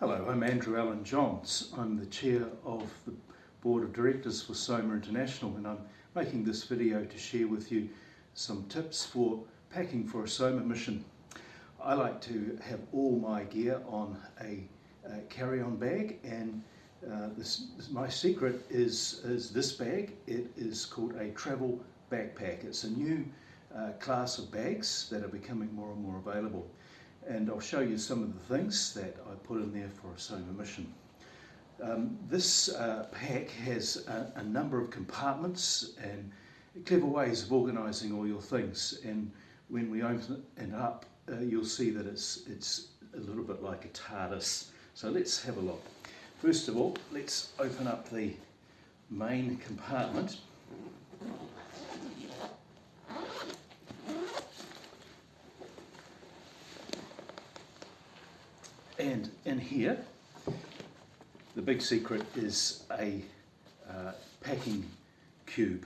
Hello, I'm Andrew Allan-Johns. I'm the chair of the Board of Directors for SOMA International, and I'm making this video to share with you some tips for packing for a SOMA mission. I like to have all my gear on a carry-on bag, and my secret is this bag. It is called a travel backpack. It's a new class of bags that are becoming more and more available. And I'll show you some of the things that I put in there for a SOMA mission. This pack has a number of compartments and clever ways of organising all your things, and when we open it up you'll see that it's a little bit like a TARDIS. So let's have a look. First of all, let's open up the main compartment. And in here, the big secret is a packing cube.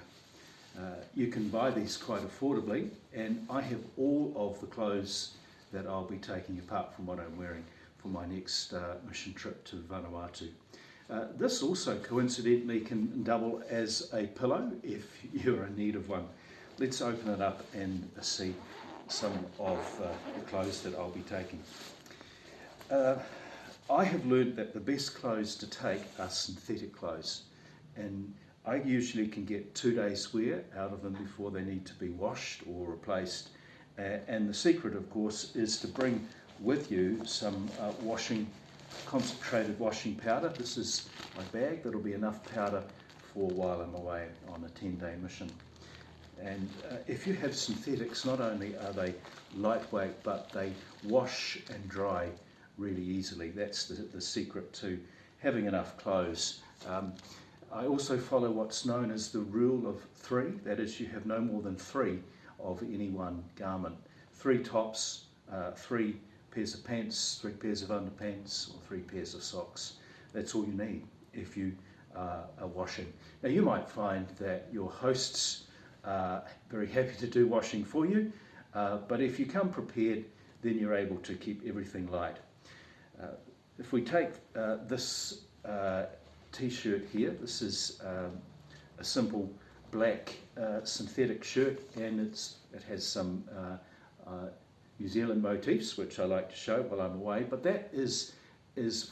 You can buy these quite affordably, and I have all of the clothes that I'll be taking apart from what I'm wearing for my next mission trip to Vanuatu. This also coincidentally can double as a pillow if you're in need of one. Let's open it up and see some of the clothes that I'll be taking. I have learned that the best clothes to take are synthetic clothes, and I usually can get 2 days wear out of them before they need to be washed or replaced. And the secret, of course, is to bring with you some concentrated washing powder. This is my bag. That'll be enough powder for while I'm away on a 10-day mission. And if you have synthetics, not only are they lightweight, but they wash and dry really easily. That's the secret to having enough clothes. I also follow what's known as the rule of 3. That is, you have no more than 3 of any one garment. 3 tops, 3 pairs of pants, 3 pairs of underpants, or 3 pairs of socks. That's all you need if you are washing. Now, you might find that your hosts are very happy to do washing for you, but if you come prepared, then you're able to keep everything light. If we take this t-shirt here, this is a simple black synthetic shirt, and it has some New Zealand motifs, which I like to show while I'm away, but that is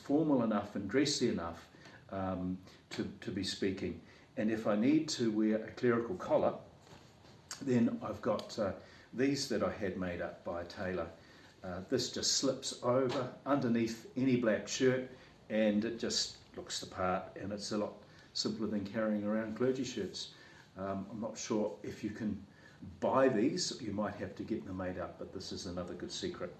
formal enough and dressy enough to be speaking. And if I need to wear a clerical collar, then I've got these that I had made up by a tailor. This just slips over underneath any black shirt, and it just looks the part, and it's a lot simpler than carrying around clergy shirts. I'm not sure if you can buy these. You might have to get them made up, but this is another good secret.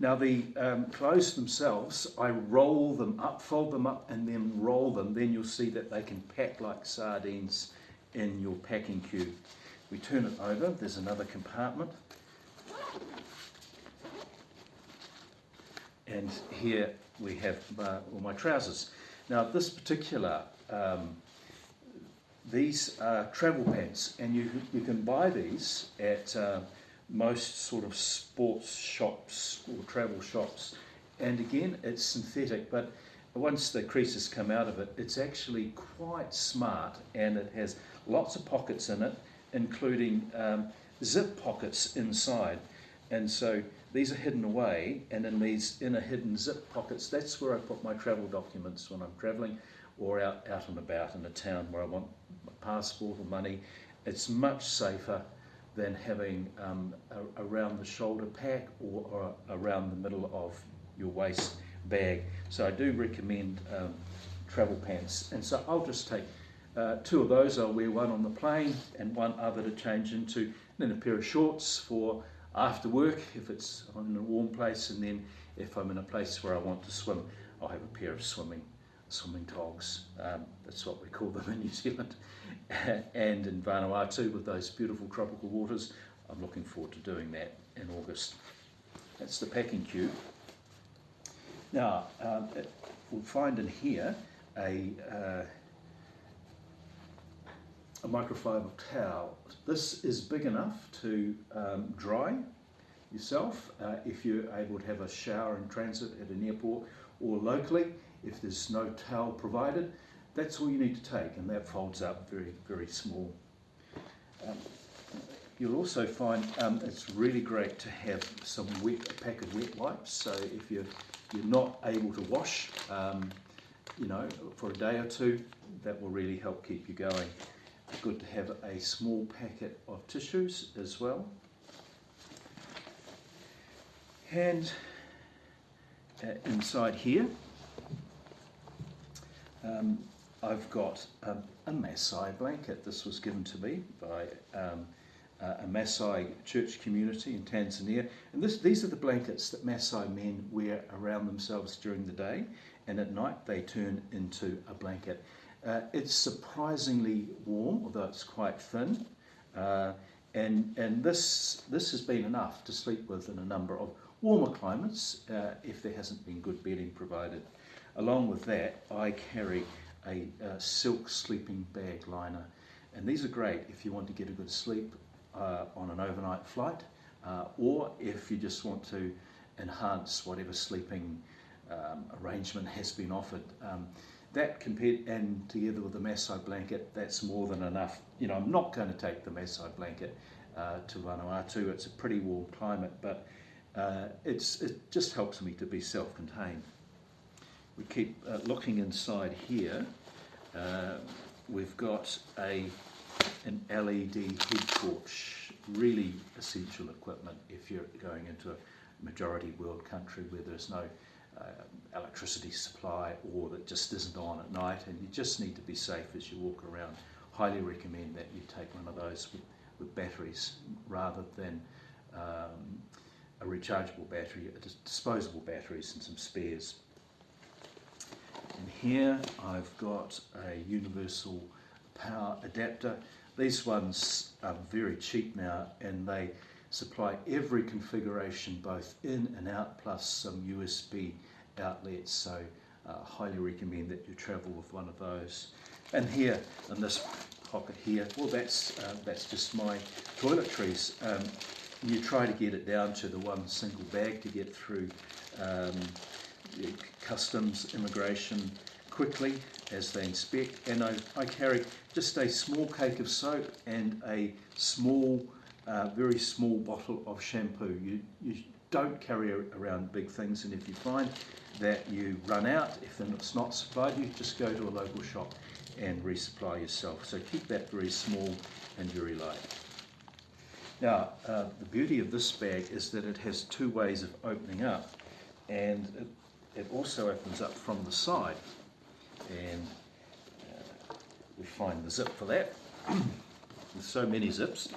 Now, the clothes themselves, I roll them up, fold them up, and then roll them. Then you'll see that they can pack like sardines in your packing cube. We turn it over, there's another compartment. And here we have all my trousers. Now, this particular, these are travel pants, and you can buy these at most sort of sports shops or travel shops. And again, it's synthetic, but once the creases come out of it, it's actually quite smart, and it has lots of pockets in it, including zip pockets inside. And so these are hidden away, and in these inner hidden zip pockets, that's where I put my travel documents when I'm travelling or out and about in a town where I want my passport or money. It's much safer than having a round the shoulder pack or around the middle of your waist bag. So I do recommend travel pants. And so I'll just take 2 of those. I'll wear one on the plane and one other to change into, and then a pair of shorts for after work if I'm in a warm place, and then if I'm in a place where I want to swim, I'll have a pair of swimming togs. That's what we call them in New Zealand. And in Vanuatu, with those beautiful tropical waters, I'm looking forward to doing that in August. That's the packing cube. Now, we'll find in here a microfiber towel. This is big enough to dry yourself. If you're able to have a shower in transit at an airport or locally, if there's no towel provided, that's all you need to take, and that folds up very, very small. You'll also find it's really great to have some a pack of wet wipes. So if you're not able to wash, for a day or two, that will really help keep you going. Good to have a small packet of tissues as well. And inside here, I've got a Maasai blanket. This was given to me by a Maasai church community in Tanzania. And these are the blankets that Maasai men wear around themselves during the day, and at night they turn into a blanket. It's surprisingly warm, although it's quite thin. And this has been enough to sleep with in a number of warmer climates if there hasn't been good bedding provided. Along with that, I carry a silk sleeping bag liner, and these are great if you want to get a good sleep on an overnight flight, or if you just want to enhance whatever sleeping arrangement has been offered. That compared and together with the Maasai blanket, that's more than enough. I'm not going to take the Maasai blanket to Vanuatu. It's a pretty warm climate, but it just helps me to be self-contained. We keep looking inside here. We've got an LED heat torch, really essential equipment if you're going into a majority world country where there's no electricity supply, or that just isn't on at night, and you just need to be safe as you walk around. Highly recommend that you take one of those with batteries rather than a rechargeable battery, disposable batteries and some spares. And here I've got a universal power adapter. These ones are very cheap now, and they supply every configuration both in and out, plus some USB outlets, so highly recommend that you travel with one of those. And here in this pocket here, well, that's just my toiletries. You try to get it down to the one single bag to get through customs, immigration quickly as they inspect. And I carry just a small cake of soap and a small, very small bottle of shampoo. You don't carry around big things, and if you find that you run out, if it's not supplied, you just go to a local shop and resupply yourself. So keep that very small and very light. Now, the beauty of this bag is that it has two ways of opening up, and it also opens up from the side, and we find the zip for that. There's so many zips.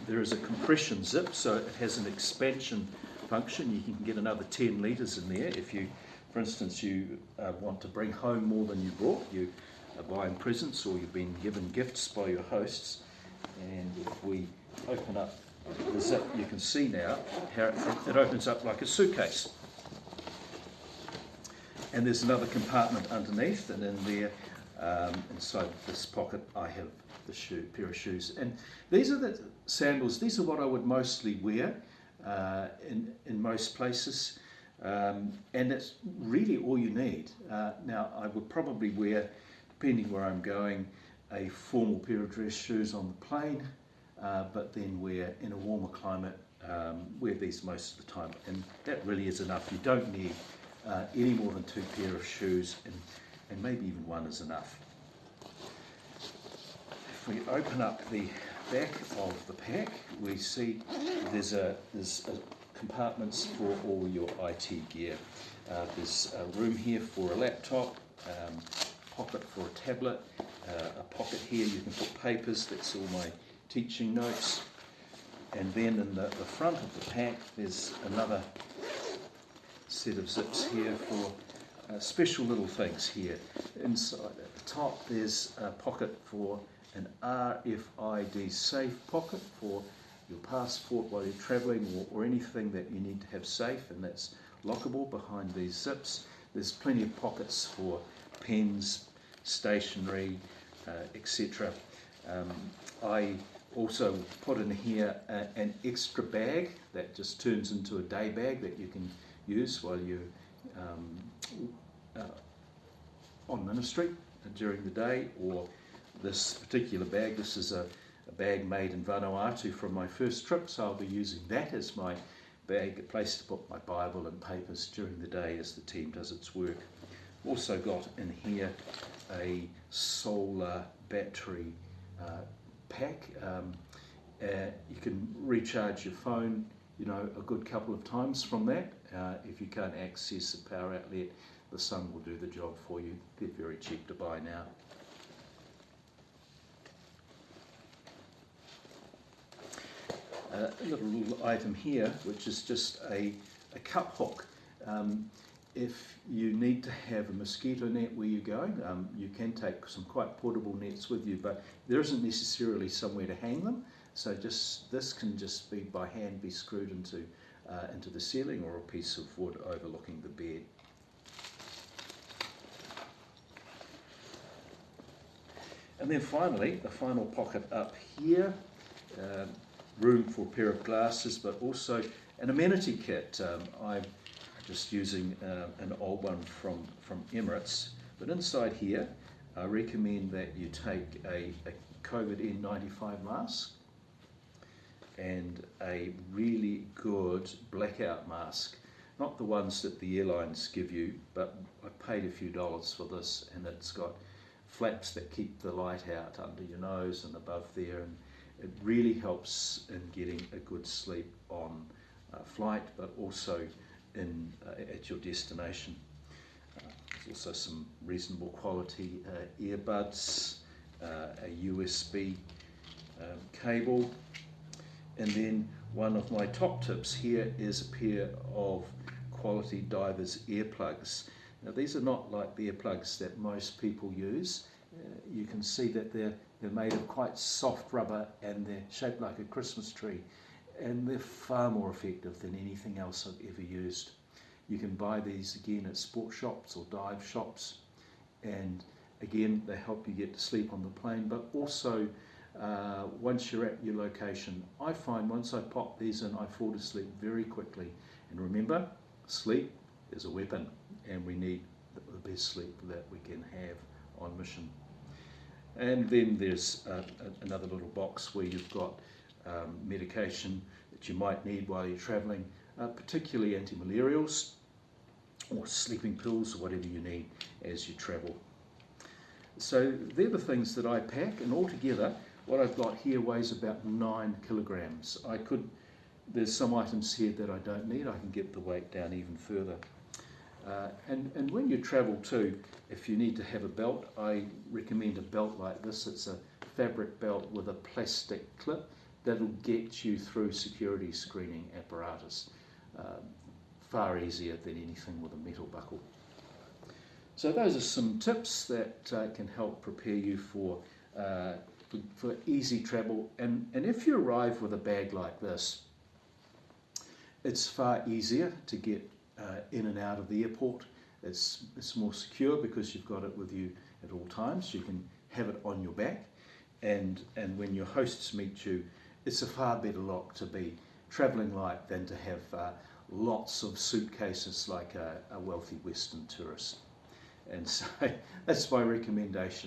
There is a compression zip, so it has an expansion function. You can get another 10 litres in there if you, for instance, you want to bring home more than you brought. You are buying presents, or you've been given gifts by your hosts. And if we open up the zip, you can see now how it opens up like a suitcase. And there's another compartment underneath, and in there, inside this pocket, I have the pair of shoes. And these are the sandals. These are what I would mostly wear in most places, and it's really all you need. Now, I would probably wear, depending where I'm going, a formal pair of dress shoes on the plane, but then wear, in a warmer climate, wear these most of the time, and that really is enough. You don't need any more than 2 pair of shoes, and maybe even one is enough. If we open up the back of the pack, we see there's compartments for all your IT gear. There's a room here for a laptop, pocket for a tablet, a pocket here you can put papers, that's all my teaching notes. And then in the front of the pack there's another set of zips here for special little things here. Inside at the top there's a pocket for an RFID safe pocket for your passport while you're travelling, or anything that you need to have safe, and that's lockable behind these zips. There's plenty of pockets for pens, stationery, etc. I also put in here an extra bag that just turns into a day bag that you can use while you're on ministry during the day, or this particular bag. This is a bag made in Vanuatu from my first trip, so I'll be using that as my bag, a place to put my Bible and papers during the day as the team does its work. Also got in here a solar battery pack. You can recharge your phone, a good couple of times from that. If you can't access a power outlet, the sun will do the job for you. They're very cheap to buy now. A little item here, which is just a cup hook. If you need to have a mosquito net where you're going, you can take some quite portable nets with you, but there isn't necessarily somewhere to hang them. So this can just be by hand be screwed into the ceiling or a piece of wood overlooking the bed. And then finally, the final pocket up here, room for a pair of glasses, but also an amenity kit. I'm just using an old one from Emirates, but inside here I recommend that you take a COVID N95 mask and a really good blackout mask, not the ones that the airlines give you, but I paid a few dollars for this, and it's got flaps that keep the light out under your nose and above there, and it really helps in getting a good sleep on flight, but also at your destination. There's also some reasonable quality earbuds, a USB cable, and then one of my top tips here is a pair of quality divers earplugs. Now these are not like the earplugs that most people use. You can see that they're made of quite soft rubber and they're shaped like a Christmas tree, and they're far more effective than anything else I've ever used. You can buy these again at sport shops or dive shops, and again they help you get to sleep on the plane, but also once you're at your location. I find once I pop these in, I fall to sleep very quickly. And remember, sleep is a weapon, and we need the best sleep that we can have on mission. And then there's another little box where you've got medication that you might need while you're travelling, particularly anti-malarials or sleeping pills or whatever you need as you travel. So they're the things that I pack, and altogether what I've got here weighs about 9 kilograms. There's some items here that I don't need. I can get the weight down even further. And when you travel too, if you need to have a belt, I recommend a belt like this. It's a fabric belt with a plastic clip that'll get you through security screening apparatus. Far easier than anything with a metal buckle. So those are some tips that can help prepare you for easy travel. And if you arrive with a bag like this, it's far easier to get in and out of the airport. It's more secure because you've got it with you at all times. You can have it on your back, and when your hosts meet you, it's a far better lot to be travelling like than to have lots of suitcases like a wealthy Western tourist. And so that's my recommendation.